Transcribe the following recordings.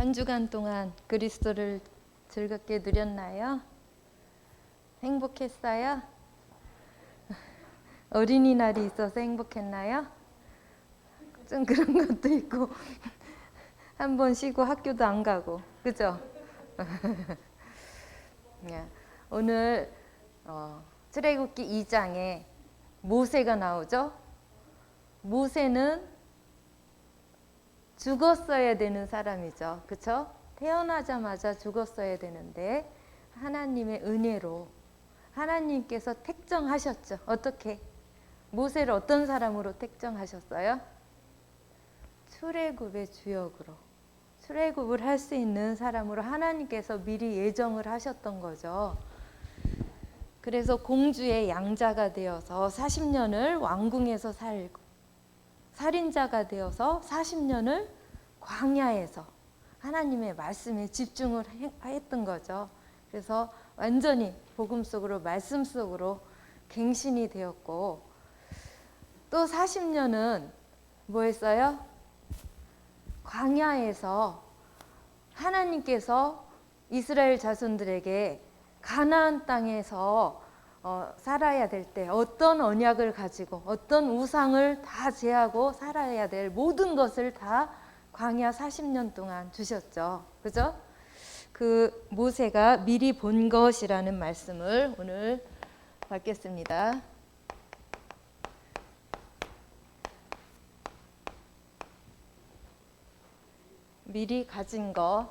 한 주간 동안 그리스도를 즐겁게 누렸나요? 행복했어요? 어린이날이 있어서 행복했나요? 좀 그런 것도 있고 한 번 쉬고 학교도 안 가고, 그죠? 오늘 출애굽기 2장에 모세가 나오죠. 모세는 죽었어야 되는 사람이죠. 그렇죠? 태어나자마자 죽었어야 되는데 하나님의 은혜로 하나님께서 택정하셨죠. 어떻게? 모세를 어떤 사람으로 택정하셨어요? 출애굽의 주역으로. 출애굽을 할 수 있는 사람으로 하나님께서 미리 예정을 하셨던 거죠. 그래서 공주의 양자가 되어서 40년을 왕궁에서 살고 살인자가 되어서 40년을 광야에서 하나님의 말씀에 집중을 했던 거죠. 그래서 완전히 복음 속으로 말씀 속으로 갱신이 되었고, 또 40년은 뭐 했어요? 광야에서 하나님께서 이스라엘 자손들에게 가나안 땅에서 살아야 될 때 어떤 언약을 가지고 어떤 우상을 다 제하고 살아야 될 모든 것을 다 광야 40년 동안 주셨죠. 그죠? 그 모세가 미리 본 것이라는 말씀을 오늘 받겠습니다. 미리 가진 것.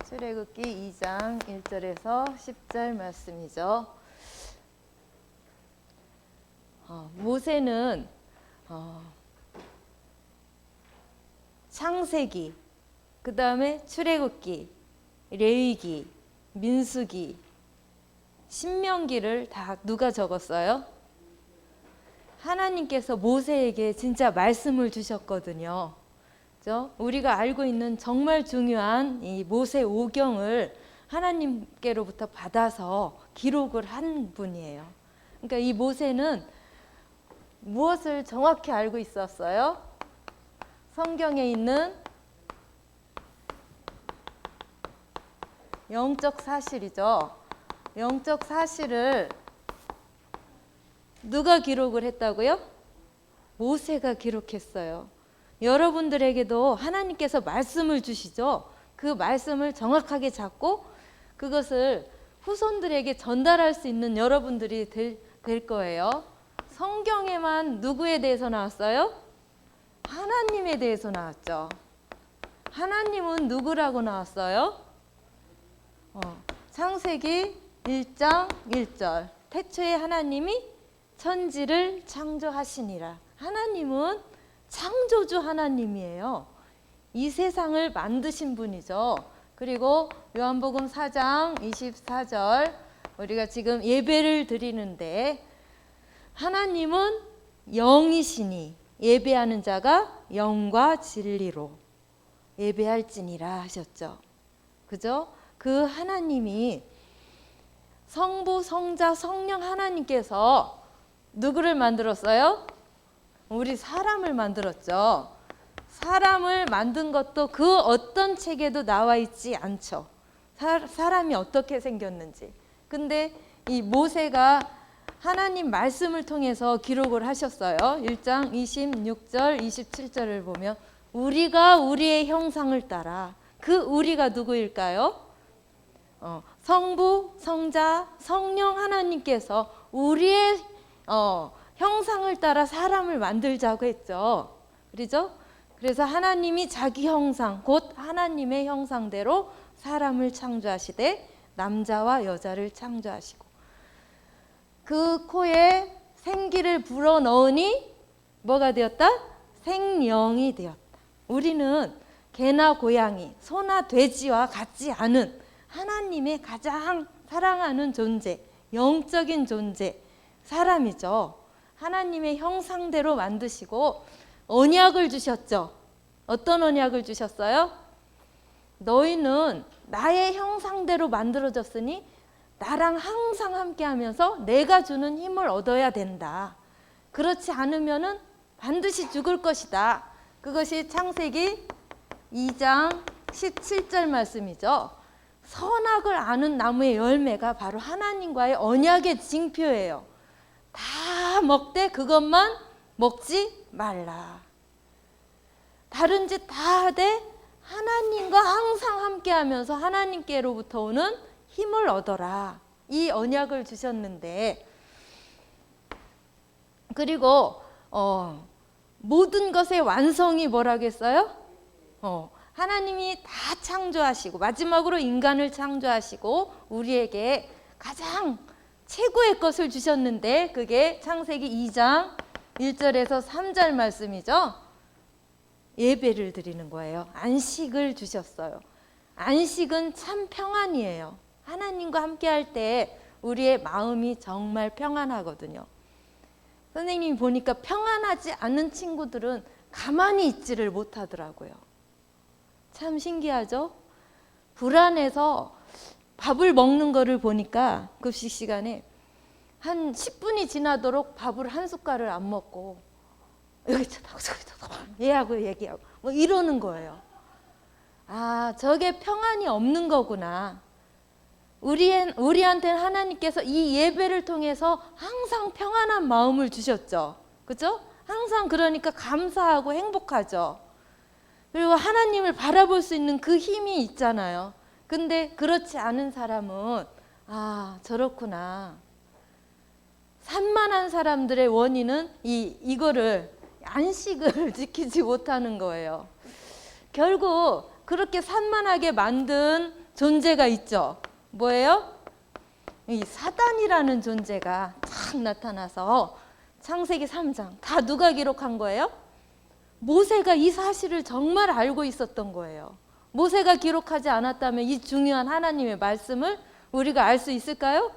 출애굽기 2장 1절에서 10절 말씀이죠. 모세는 창세기, 그 다음에 출애굽기, 레위기, 민수기, 신명기를 다 누가 적었어요? 하나님께서 모세에게 진짜 말씀을 주셨거든요. 그렇죠? 우리가 알고 있는 정말 중요한 이 모세 오경을 하나님께로부터 받아서 기록을 한 분이에요. 그러니까 이 모세는 무엇을 정확히 알고 있었어요? 성경에 있는 영적 사실이죠. 영적 사실을 누가 기록을 했다고요? 모세가 기록했어요. 여러분들에게도 하나님께서 말씀을 주시죠. 그 말씀을 정확하게 잡고 그것을 후손들에게 전달할 수 있는 여러분들이 될 거예요. 성경에만 누구에 대해서 나왔어요? 하나님에 대해서 나왔죠. 하나님은 누구라고 나왔어요? 창세기 1장 1절. 태초에 하나님이 천지를 창조하시니라. 하나님은 창조주 하나님이에요. 이 세상을 만드신 분이죠. 그리고 요한복음 4장 24절, 우리가 지금 예배를 드리는데 하나님은 영이시니 예배하는 자가 영과 진리로 예배할지니라 하셨죠. 그죠? 그 하나님이 성부, 성자, 성령 하나님께서 누구를 만들었어요? 우리 사람을 만들었죠. 사람을 만든 것도 그 어떤 책에도 나와 있지 않죠. 사람이 어떻게 생겼는지. 근데 이 모세가 하나님 말씀을 통해서 기록을 하셨어요. 1장 26절, 27절을 보면 우리가 우리의 형상을 따라, 그 우리가 누구일까요? 성부, 성자, 성령 하나님께서 우리의 형상을 따라 사람을 만들자고 했죠. 그렇죠? 그래서 하나님이 자기 형상, 곧 하나님의 형상대로 사람을 창조하시되 남자와 여자를 창조하시고 그 코에 생기를 불어넣으니 뭐가 되었다? 생명이 되었다. 우리는 개나 고양이, 소나 돼지와 같지 않은 하나님의 가장 사랑하는 존재, 영적인 존재, 사람이죠. 하나님의 형상대로 만드시고 언약을 주셨죠. 어떤 언약을 주셨어요? 너희는 나의 형상대로 만들어졌으니 나랑 항상 함께하면서 내가 주는 힘을 얻어야 된다. 그렇지 않으면은 반드시 죽을 것이다. 그것이 창세기 2장 17절 말씀이죠. 선악을 아는 나무의 열매가 바로 하나님과의 언약의 징표예요. 다 먹되 그것만 먹지 말라. 다른 짓 다 하되 하나님과 항상 함께하면서 하나님께로부터 오는 힘을 얻어라. 이 언약을 주셨는데, 그리고 모든 것의 완성이 뭐라겠어요? 하나님이 다 창조하시고 마지막으로 인간을 창조하시고 우리에게 가장 최고의 것을 주셨는데, 그게 창세기 2장 1절에서 3절 말씀이죠. 예배를 드리는 거예요. 안식을 주셨어요. 안식은 참 평안이에요. 하나님과 함께 할 때 우리의 마음이 정말 평안하거든요. 선생님이 보니까 평안하지 않은 친구들은 가만히 있지를 못하더라고요. 참 신기하죠? 불안해서 밥을 먹는 거를 보니까 급식 시간에 한 10분이 지나도록 밥을 한 숟갈을 안 먹고 여기 얘하고 얘기하고 뭐 이러는 거예요. 아, 저게 평안이 없는 거구나. 우리한테는 하나님께서 이 예배를 통해서 항상 평안한 마음을 주셨죠. 그죠? 항상 그러니까 감사하고 행복하죠. 그리고 하나님을 바라볼 수 있는 그 힘이 있잖아요. 근데 그렇지 않은 사람은 아, 저렇구나. 산만한 사람들의 원인은 이거를 안식을 지키지 못하는 거예요. 결국 그렇게 산만하게 만든 존재가 있죠. 뭐예요? 이 사단이라는 존재가 탁 나타나서 창세기 3장 다 누가 기록한 거예요? 모세가 이 사실을 정말 알고 있었던 거예요. 모세가 기록하지 않았다면 이 중요한 하나님의 말씀을 우리가 알 수 있을까요?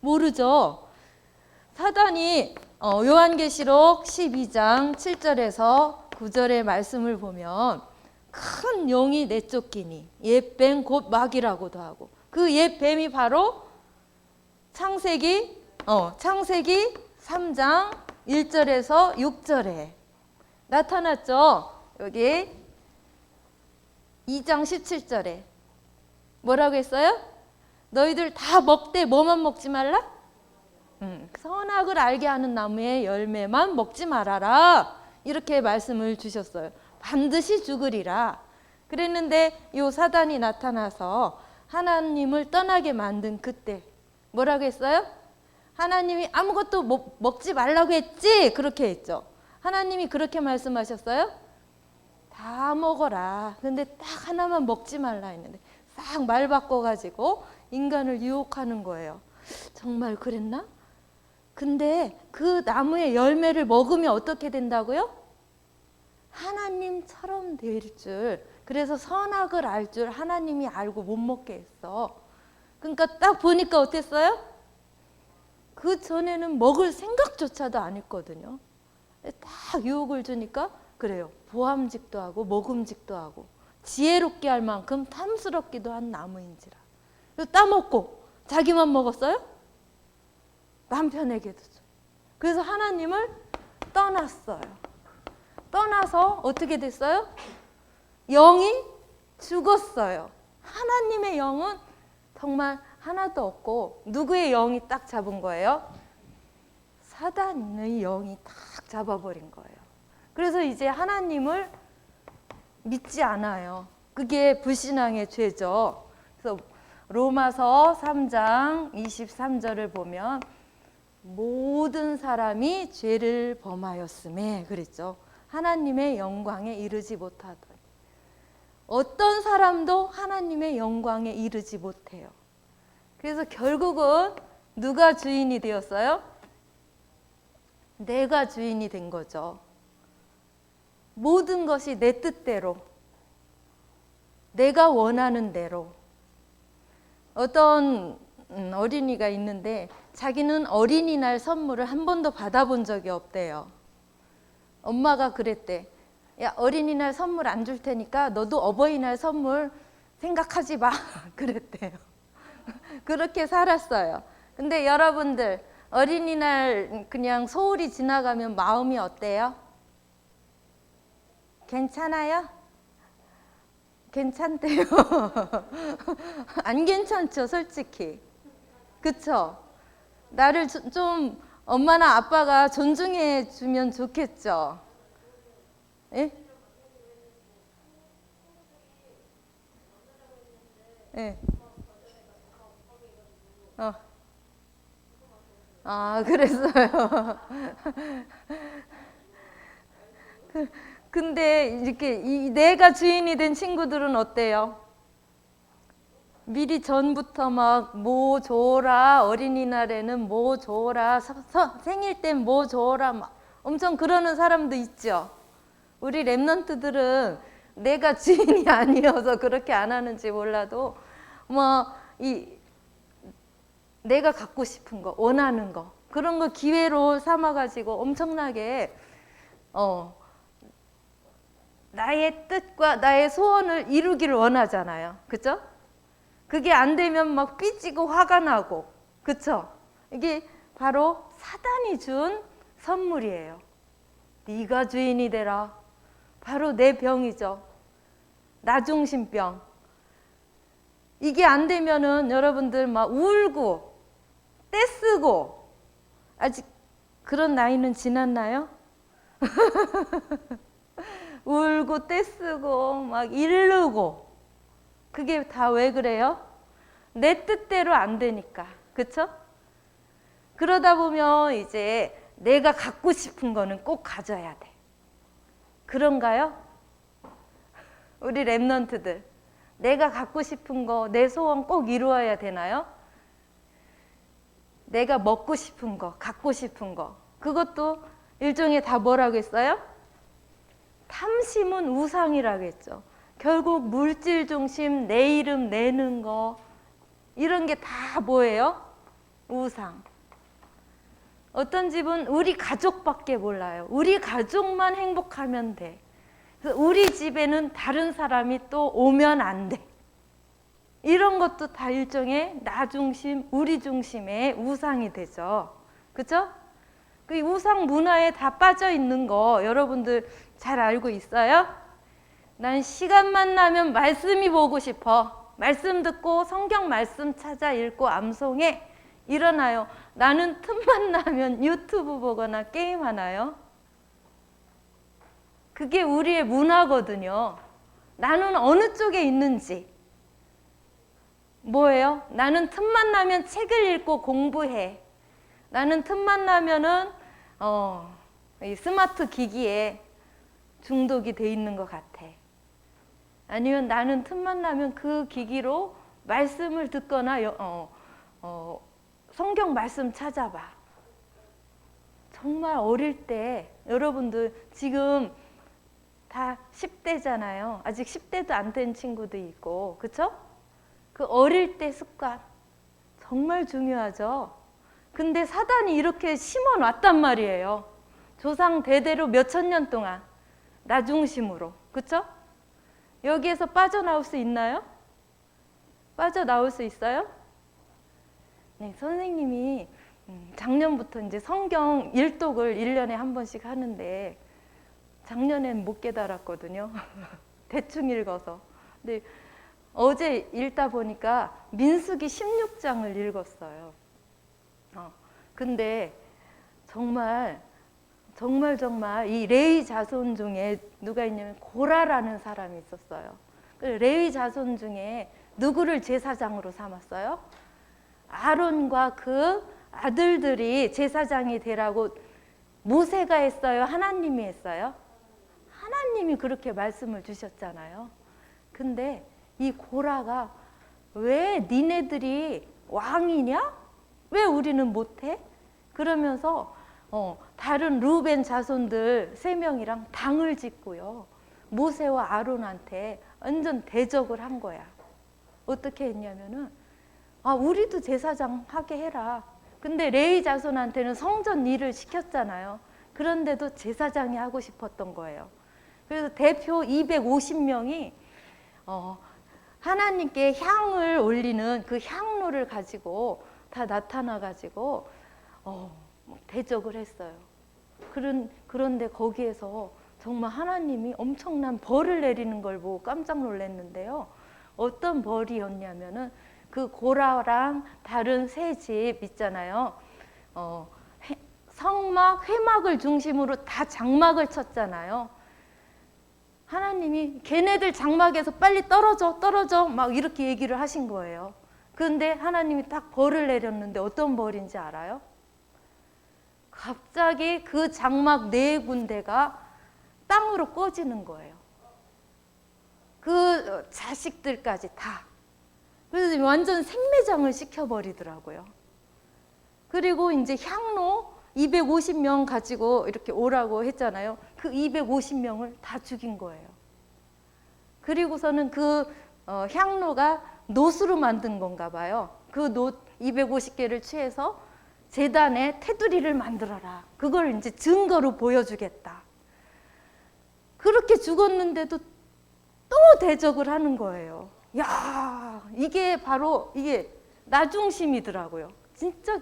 모르죠. 사단이 요한계시록 12장 7절에서 9절의 말씀을 보면 큰 용이 내쫓기니 옛뱀 곧 마귀라고도 하고, 그 옛뱀이 바로 창세기 3장 1절에서 6절에 나타났죠. 여기 2장 17절에 뭐라고 했어요? 너희들 다 먹되 뭐만 먹지 말라? 선악을 알게 하는 나무의 열매만 먹지 말아라. 이렇게 말씀을 주셨어요. 반드시 죽으리라. 그랬는데 이 사단이 나타나서 하나님을 떠나게 만든 그때 뭐라고 했어요? 하나님이 아무것도 먹지 말라고 했지? 그렇게 했죠. 하나님이 그렇게 말씀하셨어요? 다 먹어라. 근데 딱 하나만 먹지 말라 했는데 싹 말 바꿔가지고 인간을 유혹하는 거예요. 정말 그랬나? 근데 그 나무의 열매를 먹으면 어떻게 된다고요? 하나님처럼 될 줄. 그래서 선악을 알 줄 하나님이 알고 못 먹게 했어. 그러니까 딱 보니까 어땠어요? 그 전에는 먹을 생각조차도 안 했거든요. 딱 유혹을 주니까 그래요. 보암직도 하고 먹음직도 하고 지혜롭게 할 만큼 탐스럽기도 한 나무인지라. 따먹고 자기만 먹었어요? 남편에게도 줘. 그래서 하나님을 떠났어요. 떠나서 어떻게 됐어요? 영이 죽었어요. 하나님의 영은 정말 하나도 없고 누구의 영이 딱 잡은 거예요? 사단의 영이 딱 잡아버린 거예요. 그래서 이제 하나님을 믿지 않아요. 그게 불신앙의 죄죠. 그래서 로마서 3장 23절을 보면 모든 사람이 죄를 범하였음에 그랬죠. 하나님의 영광에 이르지 못하더니. 어떤 사람도 하나님의 영광에 이르지 못해요. 그래서 결국은 누가 주인이 되었어요? 내가 주인이 된 거죠. 모든 것이 내 뜻대로, 내가 원하는 대로. 어떤 어린이가 있는데 자기는 어린이날 선물을 한 번도 받아본 적이 없대요. 엄마가 그랬대. 야, 어린이날 선물 안 줄 테니까 너도 어버이날 선물 생각하지 마. 그랬대요. 그렇게 살았어요. 근데 여러분들 어린이날 그냥 소홀히 지나가면 마음이 어때요? 괜찮아요? 괜찮대요. 안 괜찮죠, 솔직히. 그쵸? 나를 좀 엄마나 아빠가 존중해 주면 좋겠죠. 예? 예. 그랬어요. 근데 이렇게 내가 주인이 된 친구들은 어때요? 미리 전부터 막 뭐 줘라, 어린이날에는 뭐 줘라, 생일 땐 뭐 줘라, 막 엄청 그러는 사람도 있죠. 우리 랩런트들은 내가 주인이 아니어서 그렇게 안 하는지 몰라도 내가 갖고 싶은 거, 원하는 거 그런 거 기회로 삼아가지고 엄청나게 나의 뜻과 나의 소원을 이루기를 원하잖아요. 그죠? 그게 안 되면 막 삐지고 화가 나고, 그쵸? 이게 바로 사단이 준 선물이에요. 네가 주인이 되라. 바로 내 병이죠. 나중심병. 이게 안 되면은 여러분들 막 울고 떼쓰고, 아직 그런 나이는 지났나요? 울고 떼쓰고 막 이르고, 그게 다 왜 그래요? 내 뜻대로 안 되니까. 그쵸? 그러다 보면 이제 내가 갖고 싶은 거는 꼭 가져야 돼. 그런가요? 우리 랩런트들, 내가 갖고 싶은 거, 내 소원 꼭 이루어야 되나요? 내가 먹고 싶은 거, 갖고 싶은 거, 그것도 일종의 다 뭐라고 했어요? 탐심은 우상이라고 했죠. 결국 물질 중심, 내 이름 내는 거, 이런 게 다 뭐예요? 우상. 어떤 집은 우리 가족밖에 몰라요. 우리 가족만 행복하면 돼. 그래서 우리 집에는 다른 사람이 또 오면 안 돼. 이런 것도 다 일종의 나 중심, 우리 중심의 우상이 되죠. 그죠? 그 우상 문화에 다 빠져 있는 거 여러분들 잘 알고 있어요? 난 시간만 나면 말씀이 보고 싶어. 말씀 듣고 성경 말씀 찾아 읽고 암송해. 일어나요. 나는 틈만 나면 유튜브 보거나 게임하나요? 그게 우리의 문화거든요. 나는 어느 쪽에 있는지. 뭐예요? 나는 틈만 나면 책을 읽고 공부해. 나는 틈만 나면은 이 스마트 기기에 중독이 돼 있는 것 같아. 아니면 나는 틈만 나면 그 기기로 말씀을 듣거나 성경 말씀 찾아봐. 정말 어릴 때 여러분들 지금 다 10대잖아요. 아직 10대도 안 된 친구도 있고, 그쵸? 그 어릴 때 습관 정말 중요하죠. 근데 사단이 이렇게 심어놨단 말이에요. 조상 대대로 몇천 년 동안 나 중심으로, 그쵸? 여기에서 빠져나올 수 있나요? 빠져나올 수 있어요? 네, 선생님이 작년부터 이제 성경 일독을 1년에 한 번씩 하는데 작년엔 못 깨달았거든요. 대충 읽어서. 근데 어제 읽다 보니까 민수기 16장을 읽었어요. 근데 정말 이 레위 자손 중에 누가 있냐면 고라라는 사람이 있었어요. 레위 자손 중에 누구를 제사장으로 삼았어요? 아론과 그 아들들이 제사장이 되라고 모세가 했어요? 하나님이 했어요? 하나님이 그렇게 말씀을 주셨잖아요. 근데 이 고라가 왜 니네들이 왕이냐? 왜 우리는 못해? 그러면서 다른 루벤 자손들 3명이랑 당을 짓고요. 모세와 아론한테 완전 대적을 한 거야. 어떻게 했냐면은 우리도 제사장 하게 해라. 근데 레위 자손한테는 성전 일을 시켰잖아요. 그런데도 제사장이 하고 싶었던 거예요. 그래서 대표 250명이 하나님께 향을 올리는 그 향로를 가지고 다 나타나 가지고 대적을 했어요. 그런데 거기에서 정말 하나님이 엄청난 벌을 내리는 걸 보고 깜짝 놀랐는데요. 어떤 벌이었냐면은 그 고라랑 다른 세 집 있잖아요. 성막, 회막을 중심으로 다 장막을 쳤잖아요. 하나님이 걔네들 장막에서 빨리 떨어져 막 이렇게 얘기를 하신 거예요. 그런데 하나님이 딱 벌을 내렸는데 어떤 벌인지 알아요? 갑자기 그 장막 네 군데가 땅으로 꺼지는 거예요. 그 자식들까지 다. 그래서 완전 생매장을 시켜버리더라고요. 그리고 이제 향로 250명 가지고 이렇게 오라고 했잖아요. 그 250명을 다 죽인 거예요. 그리고서는 그 향로가 놋으로 만든 건가 봐요. 그 놋 250개를 취해서 제단에 테두리를 만들어라. 그걸 이제 증거로 보여주겠다. 그렇게 죽었는데도 또 대적을 하는 거예요. 야, 이게 바로 이게 나 중심이더라고요. 진짜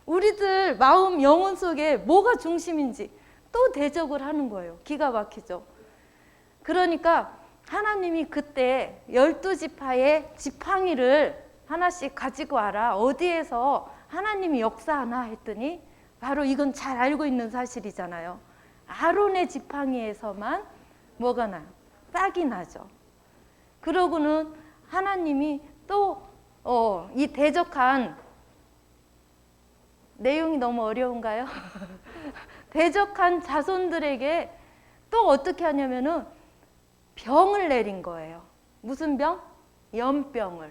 우리들 마음 영혼 속에 뭐가 중심인지 또 대적을 하는 거예요. 기가 막히죠. 그러니까 하나님이 그때 12지파의 지팡이를 하나씩 가지고 와라. 어디에서 하나님이 역사하나 했더니 바로 이건 잘 알고 있는 사실이잖아요. 아론의 지팡이에서만 뭐가 나요? 싹이 나죠. 그러고는 하나님이 또 이 대적한 내용이 너무 어려운가요? 대적한 자손들에게 또 어떻게 하냐면은 병을 내린 거예요. 무슨 병? 연병을.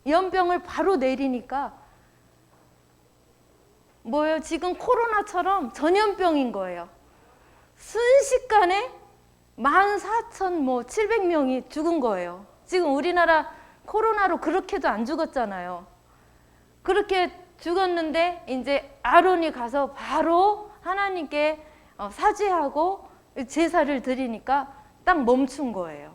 연병을 바로 내리니까 뭐예요? 지금 코로나처럼 전염병인 거예요. 순식간에 14,700명이 죽은 거예요. 지금 우리나라 코로나로 그렇게도 안 죽었잖아요. 그렇게 죽었는데 이제 아론이 가서 바로 하나님께 사죄하고 제사를 드리니까 딱 멈춘 거예요.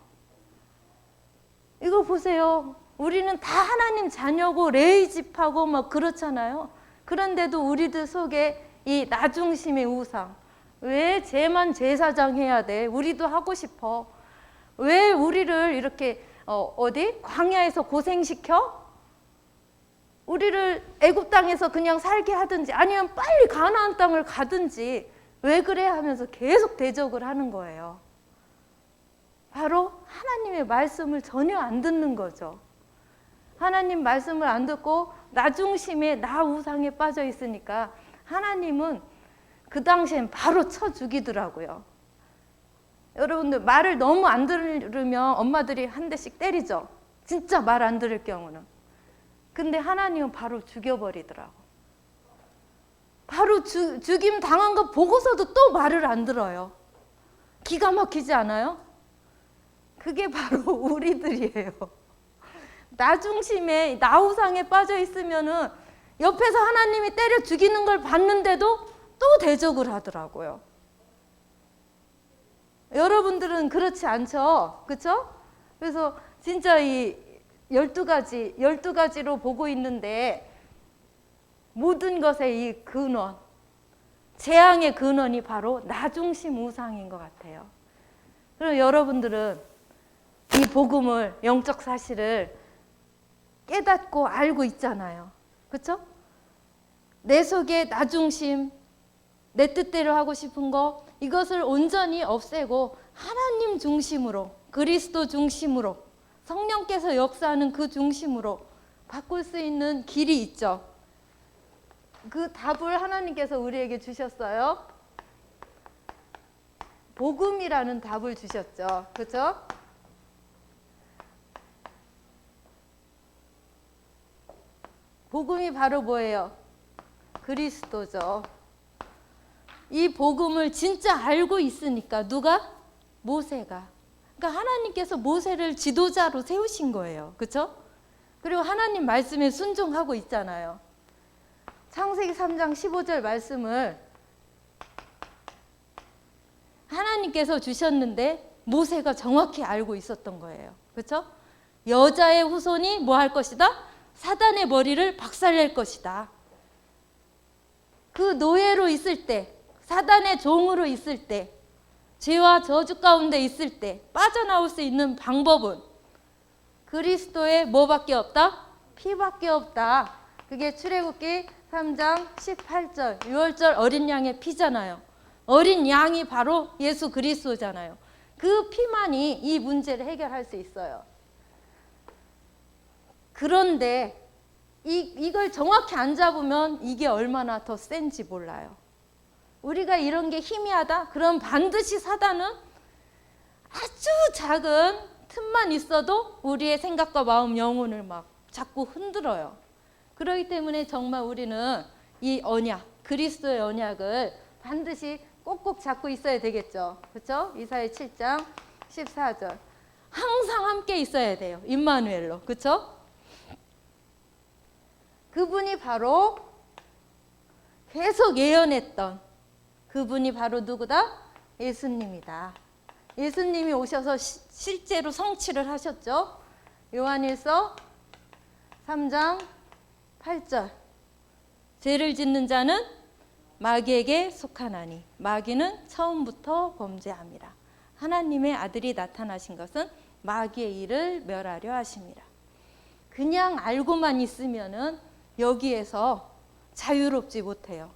이거 보세요. 우리는 다 하나님 자녀고 레위 집하고 막 그렇잖아요. 그런데도 우리들 속에 이 나 중심의 우상, 왜 쟤만 제사장 해야 돼? 우리도 하고 싶어. 왜 우리를 이렇게 광야에서 고생시켜? 우리를 애굽 땅에서 그냥 살게 하든지 아니면 빨리 가나안 땅을 가든지 왜 그래 하면서 계속 대적을 하는 거예요. 바로 하나님의 말씀을 전혀 안 듣는 거죠. 하나님 말씀을 안 듣고 나 중심에 나 우상에 빠져 있으니까 하나님은 그 당시엔 바로 쳐 죽이더라고요. 여러분들 말을 너무 안 들으면 엄마들이 한 대씩 때리죠. 진짜 말 안 들을 경우는. 근데 하나님은 바로 죽여버리더라고. 바로 죽임 당한 거 보고서도 또 말을 안 들어요. 기가 막히지 않아요? 그게 바로 우리들이에요. 나 중심에 나 우상에 빠져 있으면은 옆에서 하나님이 때려 죽이는 걸 봤는데도 또 대적을 하더라고요. 여러분들은 그렇지 않죠? 그렇죠? 그래서 진짜 이 12가지로 보고 있는데 모든 것의 이 근원, 재앙의 근원이 바로 나 중심 우상인 것 같아요. 그럼 여러분들은 이 복음을, 영적 사실을 깨닫고 알고 있잖아요. 그렇죠? 내 속에 나 중심, 내 뜻대로 하고 싶은 거, 이것을 온전히 없애고 하나님 중심으로, 그리스도 중심으로, 성령께서 역사하는 그 중심으로 바꿀 수 있는 길이 있죠. 그 답을 하나님께서 우리에게 주셨어요. 복음이라는 답을 주셨죠. 그렇죠? 복음이 바로 뭐예요? 그리스도죠. 이 복음을 진짜 알고 있으니까 누가? 모세가. 그러니까 하나님께서 모세를 지도자로 세우신 거예요. 그렇죠? 그리고 하나님 말씀에 순종하고 있잖아요. 창세기 3장 15절 말씀을 하나님께서 주셨는데 모세가 정확히 알고 있었던 거예요. 그렇죠? 여자의 후손이 뭐 할 것이다? 사단의 머리를 박살낼 것이다. 그 노예로 있을 때, 사단의 종으로 있을 때 죄와 저주 가운데 있을 때 빠져나올 수 있는 방법은 그리스도의 뭐밖에 없다? 피밖에 없다. 그게 출애굽기 3장 18절 유월절 어린 양의 피잖아요. 어린 양이 바로 예수 그리스도잖아요. 그 피만이 이 문제를 해결할 수 있어요. 그런데 이걸 정확히 안 잡으면 이게 얼마나 더 센지 몰라요. 우리가 이런 게 희미하다? 그럼 반드시 사단은 아주 작은 틈만 있어도 우리의 생각과 마음, 영혼을 막 자꾸 흔들어요. 그렇기 때문에 정말 우리는 이 언약, 그리스도의 언약을 반드시 꼭꼭 잡고 있어야 되겠죠. 그렇죠? 이사야 7장 14절. 항상 함께 있어야 돼요. 임마누엘로. 그렇죠? 그분이 바로 계속 예언했던 그분이 바로 누구다? 예수님이다. 예수님이 오셔서 실제로 성취를 하셨죠. 요한일서 3장 8절. 죄를 짓는 자는 마귀에게 속하나니 마귀는 처음부터 범죄함이라. 하나님의 아들이 나타나신 것은 마귀의 일을 멸하려 하심이라. 그냥 알고만 있으면은 여기에서 자유롭지 못해요.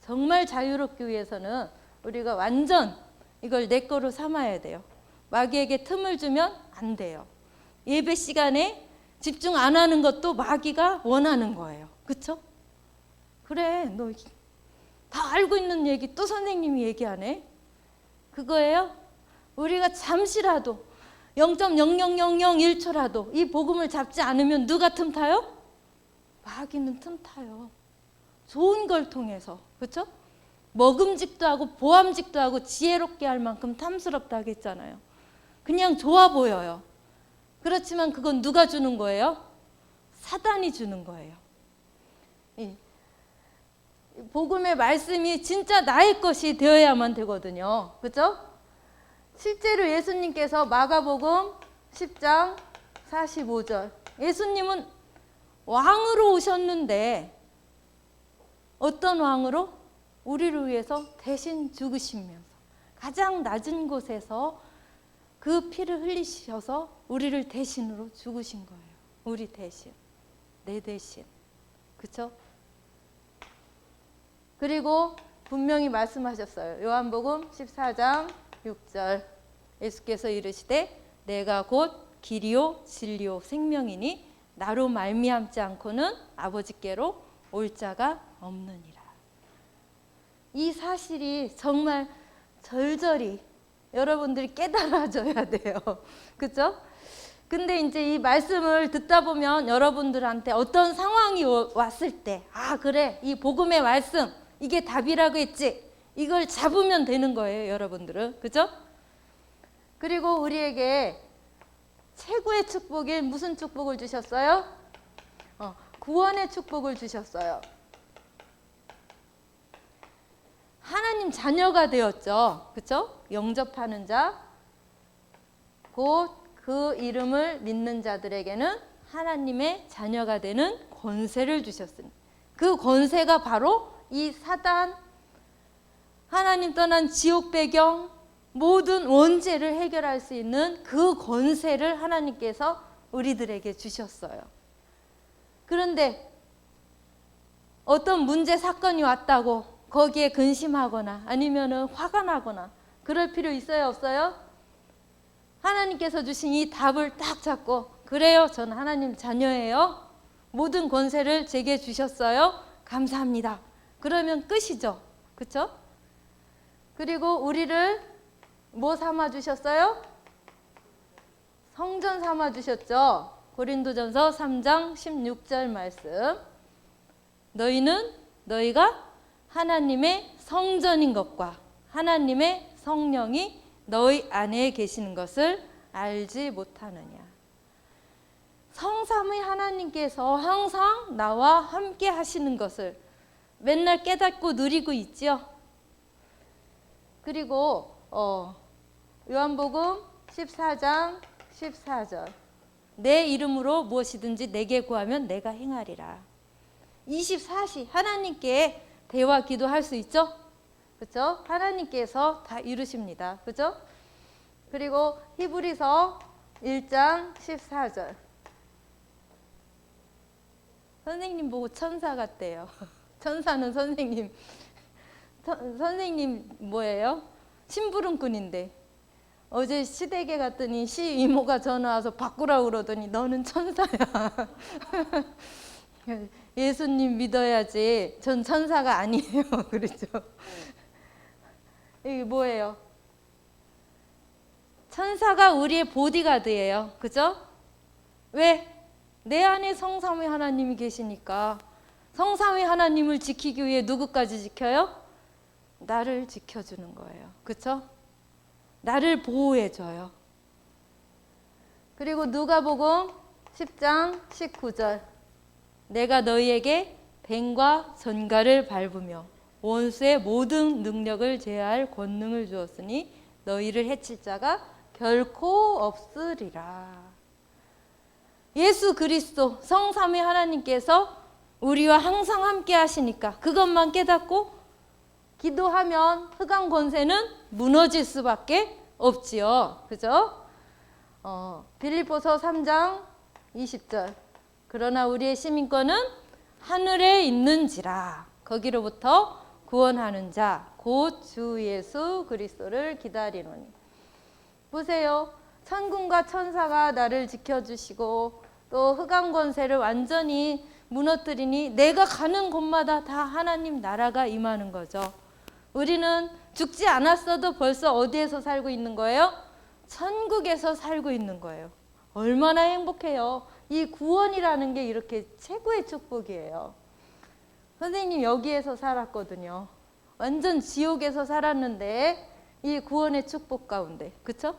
정말 자유롭기 위해서는 우리가 완전 이걸 내 거로 삼아야 돼요. 마귀에게 틈을 주면 안 돼요. 예배 시간에 집중 안 하는 것도 마귀가 원하는 거예요. 그렇죠? 그래, 너 다 알고 있는 얘기 또 선생님이 얘기하네. 그거예요. 우리가 잠시라도 0.00001초라도 이 복음을 잡지 않으면 누가 틈타요? 마귀는 틈타요. 좋은 걸 통해서. 그렇죠? 먹음직도 하고 보암직도 하고 지혜롭게 할 만큼 탐스럽다 하겠잖아요. 그냥 좋아 보여요. 그렇지만 그건 누가 주는 거예요? 사단이 주는 거예요. 복음의 말씀이 진짜 나의 것이 되어야만 되거든요. 그렇죠? 실제로 예수님께서 마가복음 10장 45절. 예수님은 왕으로 오셨는데 어떤 왕으로? 우리를 위해서 대신 죽으시면서 가장 낮은 곳에서 그 피를 흘리셔서 우리를 대신으로 죽으신 거예요. 우리 대신, 내 대신. 그렇죠? 그리고 분명히 말씀하셨어요. 요한복음 14장 6절. 예수께서 이르시되 내가 곧 길이요 진리요 생명이니 나로 말미암지 않고는 아버지께로 올 자가 없느니라. 이 사실이 정말 절절히 여러분들이 깨달아져야 돼요. 그렇죠? 근데 이제 이 말씀을 듣다 보면 여러분들한테 어떤 상황이 왔을 때 아 그래 이 복음의 말씀 이게 답이라고 했지 이걸 잡으면 되는 거예요. 여러분들은. 그렇죠? 그리고 우리에게 최고의 축복인 무슨 축복을 주셨어요? 구원의 축복을 주셨어요. 하나님 자녀가 되었죠. 그렇죠? 영접하는 자, 곧 그 이름을 믿는 자들에게는 하나님의 자녀가 되는 권세를 주셨으니 그 권세가 바로 이 사단, 하나님 떠난 지옥 배경, 모든 원죄를 해결할 수 있는 그 권세를 하나님께서 우리들에게 주셨어요. 그런데 어떤 문제 사건이 왔다고 거기에 근심하거나 아니면은 화가 나거나 그럴 필요 있어요, 없어요? 하나님께서 주신 이 답을 딱 잡고 그래요, 저는 하나님 자녀예요. 모든 권세를 제게 주셨어요. 감사합니다. 그러면 끝이죠. 그렇죠? 그리고 우리를 뭐 삼아 주셨어요? 성전 삼아 주셨죠. 고린도전서 3장 16절 말씀. 너희가 하나님의 성전인 것과 하나님의 성령이 너희 안에 계시는 것을 알지 못하느냐. 성삼위 하나님께서 항상 나와 함께 하시는 것을 맨날 깨닫고 누리고 있지요. 그리고 요한복음 14장 14절. 내 이름으로 무엇이든지 내게 구하면 내가 행하리라. 24시 하나님께 대화 기도할 수 있죠? 그죠? 하나님께서 다 이루십니다. 그죠? 그리고 히브리서 1장 14절. 선생님 보고 천사 같대요. 천사는 선생님. 선생님 뭐예요? 심부름꾼인데. 어제 시댁에 갔더니 시이모가 전화 와서 바꾸라고 그러더니 너는 천사야. 예수님 믿어야지. 전 천사가 아니에요. 그렇죠? 이게 뭐예요? 천사가 우리의 보디가드예요. 그죠? 왜? 내 안에 성삼위 하나님이 계시니까. 성삼위 하나님을 지키기 위해 누구까지 지켜요? 나를 지켜주는 거예요. 그쵸? 나를 보호해줘요. 그리고 누가복음 10장 19절. 내가 너희에게 뱀과 전갈을 밟으며 원수의 모든 능력을 제어할 권능을 주었으니 너희를 해칠 자가 결코 없으리라. 예수 그리스도 성삼위 하나님께서 우리와 항상 함께 하시니까 그것만 깨닫고 기도하면 흑암 권세는 무너질 수밖에 없지요. 그죠? 빌립보서 3장 20절. 그러나 우리의 시민권은 하늘에 있는지라. 거기로부터 구원하는 자 곧 주 예수 그리스도를 기다리노니. 보세요. 천군과 천사가 나를 지켜주시고 또 흑암 권세를 완전히 무너뜨리니 내가 가는 곳마다 다 하나님 나라가 임하는 거죠. 우리는 죽지 않았어도 벌써 어디에서 살고 있는 거예요? 천국에서 살고 있는 거예요. 얼마나 행복해요. 이 구원이라는 게 이렇게 최고의 축복이에요. 선생님 여기에서 살았거든요. 완전 지옥에서 살았는데 이 구원의 축복 가운데. 그쵸?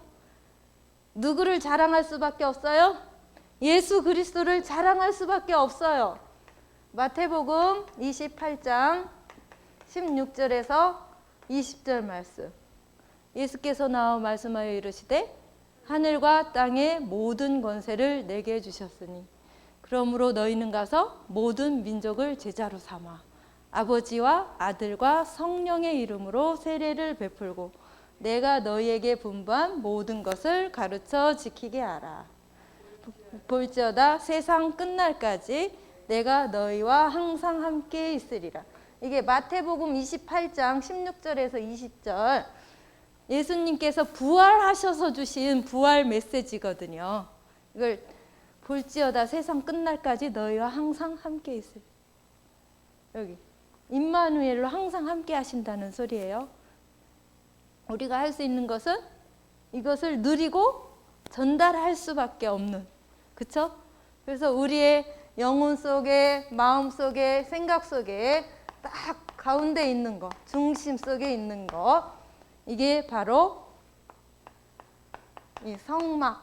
누구를 자랑할 수밖에 없어요? 예수 그리스도를 자랑할 수밖에 없어요. 마태복음 28장 16절에서 20절 말씀. 예수께서 나와 말씀하여 이르시되 하늘과 땅의 모든 권세를 내게 주셨으니 그러므로 너희는 가서 모든 민족을 제자로 삼아 아버지와 아들과 성령의 이름으로 세례를 베풀고 내가 너희에게 분부한 모든 것을 가르쳐 지키게 하라. 볼지어다 세상 끝날까지 내가 너희와 항상 함께 있으리라. 이게 마태복음 28장 16절에서 20절 예수님께서 부활하셔서 주신 부활 메시지거든요. 이걸 볼지어다 세상 끝날까지 너희와 항상 함께 있으리라. 여기 임마누엘로 항상 함께 하신다는 소리예요. 우리가 할 수 있는 것은 이것을 누리고 전달할 수밖에 없는. 그쵸? 그래서 우리의 영혼 속에, 마음 속에, 생각 속에 딱 가운데 있는 거, 중심 속에 있는 거, 이게 바로 이 성막.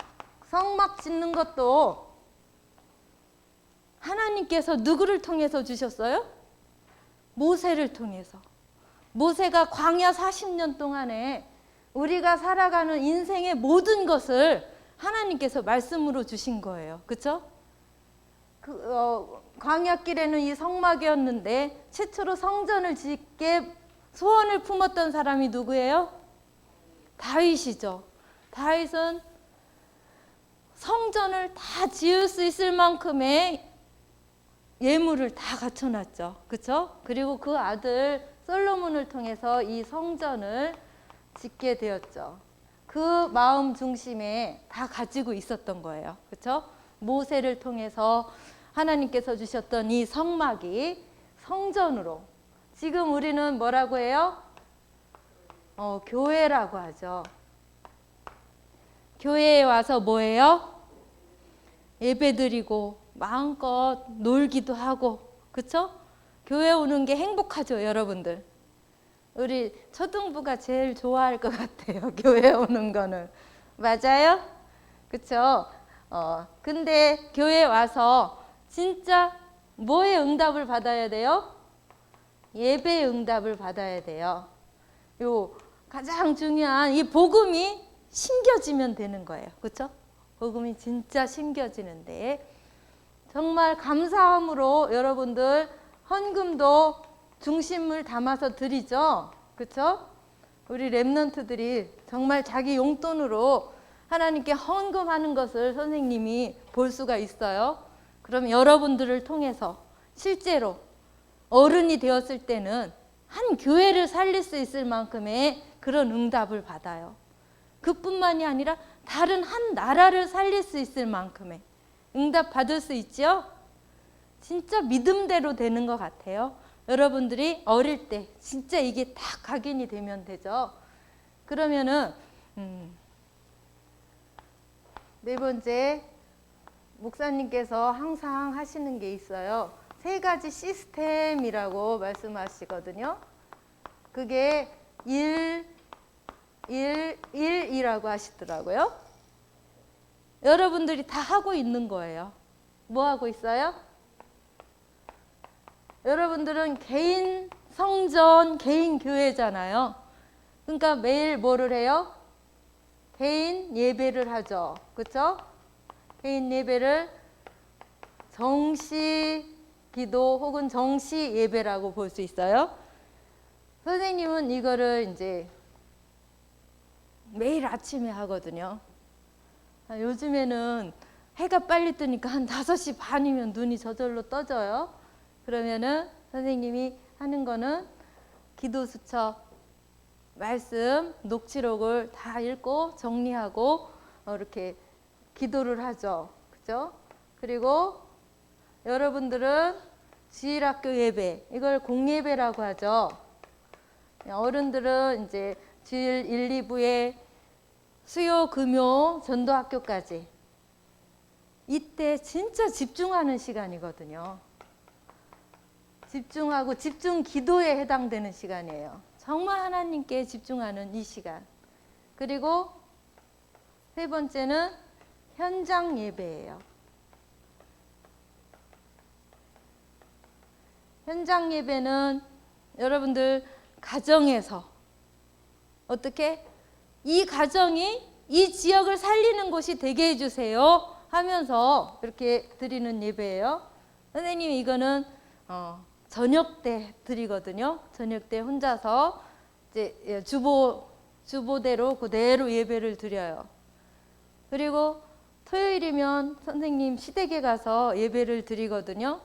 성막 짓는 것도 하나님께서 누구를 통해서 주셨어요? 모세를 통해서. 모세가 광야 40년 동안에 우리가 살아가는 인생의 모든 것을 하나님께서 말씀으로 주신 거예요. 그렇죠? 광야길에는 이 성막이었는데 최초로 성전을 짓게 소원을 품었던 사람이 누구예요? 다윗이죠. 다윗은 성전을 다 지을 수 있을 만큼의 예물을 다 갖춰놨죠. 그렇죠? 그리고 그 아들 솔로몬을 통해서 이 성전을 짓게 되었죠. 그 마음 중심에 다 가지고 있었던 거예요. 그렇죠? 모세를 통해서 하나님께서 주셨던 이 성막이 성전으로, 지금 우리는 뭐라고 해요? 교회라고 하죠. 교회에 와서 뭐예요? 예배드리고 마음껏 놀기도 하고. 그렇죠? 교회 오는 게 행복하죠, 여러분들. 우리 초등부가 제일 좋아할 것 같아요. 교회 오는 거는. 맞아요? 그렇죠? 근데 교회 와서 진짜 뭐의 응답을 받아야 돼요? 예배의 응답을 받아야 돼요. 요 가장 중요한 이 복음이 심겨지면 되는 거예요. 그렇죠? 복음이 진짜 심겨지는데 정말 감사함으로 여러분들 헌금도 중심을 담아서 드리죠. 그렇죠? 우리 렘넌트들이 정말 자기 용돈으로 하나님께 헌금하는 것을 선생님이 볼 수가 있어요. 그럼 여러분들을 통해서 실제로 어른이 되었을 때는 한 교회를 살릴 수 있을 만큼의 그런 응답을 받아요. 그뿐만이 아니라 다른 한 나라를 살릴 수 있을 만큼의 응답 받을 수 있죠? 진짜 믿음대로 되는 것 같아요. 여러분들이 어릴 때 진짜 이게 다 각인이 되면 되죠. 그러면은 네 번째, 목사님께서 항상 하시는 게 있어요. 3가지 시스템이라고 말씀하시거든요. 그게 1, 1, 1이라고 하시더라고요. 여러분들이 다 하고 있는 거예요. 뭐 하고 있어요? 여러분들은 개인 성전, 개인 교회잖아요. 그러니까 매일 뭐를 해요? 개인 예배를 하죠. 그렇죠? 개인 예배를 정시 기도 혹은 정시 예배라고 볼 수 있어요. 선생님은 이거를 이제 매일 아침에 하거든요. 요즘에는 해가 빨리 뜨니까 한 5시 반이면 눈이 저절로 떠져요. 그러면은 선생님이 하는 거는 기도 수첩, 말씀, 녹취록을 다 읽고 정리하고 이렇게 기도를 하죠. 그죠? 그리고 여러분들은 주일학교 예배, 이걸 공예배라고 하죠. 어른들은 이제 주일 1, 2부에 수요, 금요, 전도학교까지. 이때 진짜 집중하는 시간이거든요. 집중하고 집중 기도에 해당되는 시간이에요. 정말 하나님께 집중하는 이 시간. 그리고 3번째는 현장 예배예요. 현장 예배는 여러분들 가정에서 어떻게 이 가정이 이 지역을 살리는 곳이 되게 해주세요 하면서 이렇게 드리는 예배예요. 선생님이 이거는 저녁 때 드리거든요. 저녁 때 혼자서 이제 주보대로 그대로 예배를 드려요. 그리고 토요일이면 선생님 시댁에 가서 예배를 드리거든요.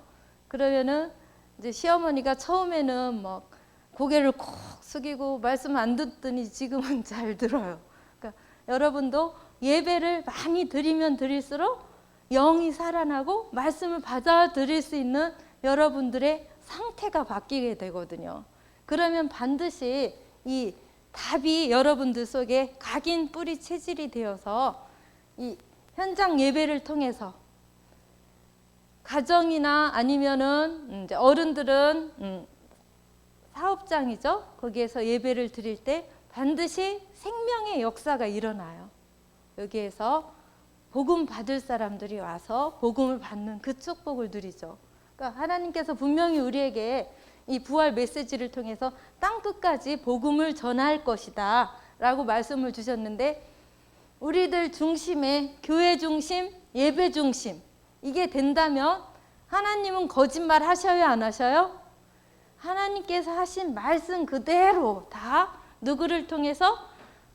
그러면은 이제 시어머니가 처음에는 막 고개를 콕 숙이고 말씀 안 듣더니 지금은 잘 들어요. 그러니까 여러분도 예배를 많이 드리면 드릴수록 영이 살아나고 말씀을 받아들일 수 있는 여러분들의 상태가 바뀌게 되거든요. 그러면 반드시 이 답이 여러분들 속에 각인 뿌리 체질이 되어서 이 현장 예배를 통해서 가정이나 아니면은 이제 어른들은 사업장이죠. 거기에서 예배를 드릴 때 반드시 생명의 역사가 일어나요. 여기에서 복음 받을 사람들이 와서 복음을 받는 그 축복을 누리죠. 그러니까 하나님께서 분명히 우리에게 이 부활 메시지를 통해서 땅끝까지 복음을 전할 것이다 라고 말씀을 주셨는데, 우리들 중심에 교회 중심, 예배 중심, 이게 된다면 하나님은 거짓말 하셔요, 안 하셔요? 하나님께서 하신 말씀 그대로 다 누구를 통해서?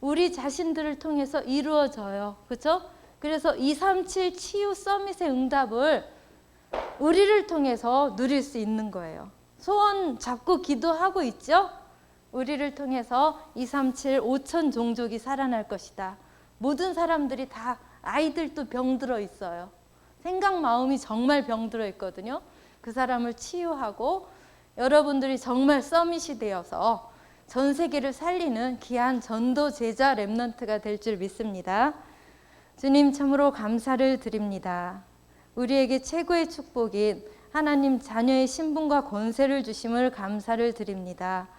우리 자신들을 통해서 이루어져요. 그렇죠? 그래서 237 치유 서밋의 응답을 우리를 통해서 누릴 수 있는 거예요. 소원 잡고 기도하고 있죠? 우리를 통해서 237 5천 종족이 살아날 것이다. 모든 사람들이 다, 아이들도 병들어 있어요. 생각 마음이 정말 병들어 있거든요. 그 사람을 치유하고 여러분들이 정말 서밋이 되어서 전 세계를 살리는 귀한 전도 제자 렘넌트가 될 줄 믿습니다. 주님 참으로 감사를 드립니다. 우리에게 최고의 축복인 하나님 자녀의 신분과 권세를 주심을 감사를 드립니다.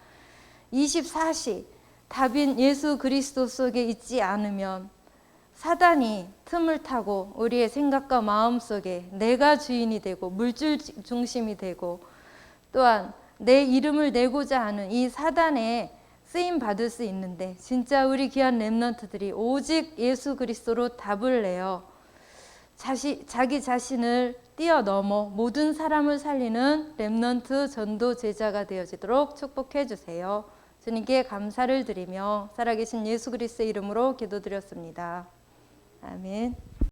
24시 답인 예수 그리스도 속에 있지 않으면 사단이 틈을 타고 우리의 생각과 마음 속에 내가 주인이 되고 물질 중심이 되고, 또한 내 이름을 내고자 하는 이 사단에 쓰임 받을 수 있는데, 진짜 우리 귀한 렘넌트들이 오직 예수 그리스도로 답을 내어 자기 자신을 뛰어넘어 모든 사람을 살리는 렘넌트 전도 제자가 되어지도록 축복해 주세요. 주님께 감사를 드리며 살아계신 예수 그리스도의 이름으로 기도드렸습니다. 아멘.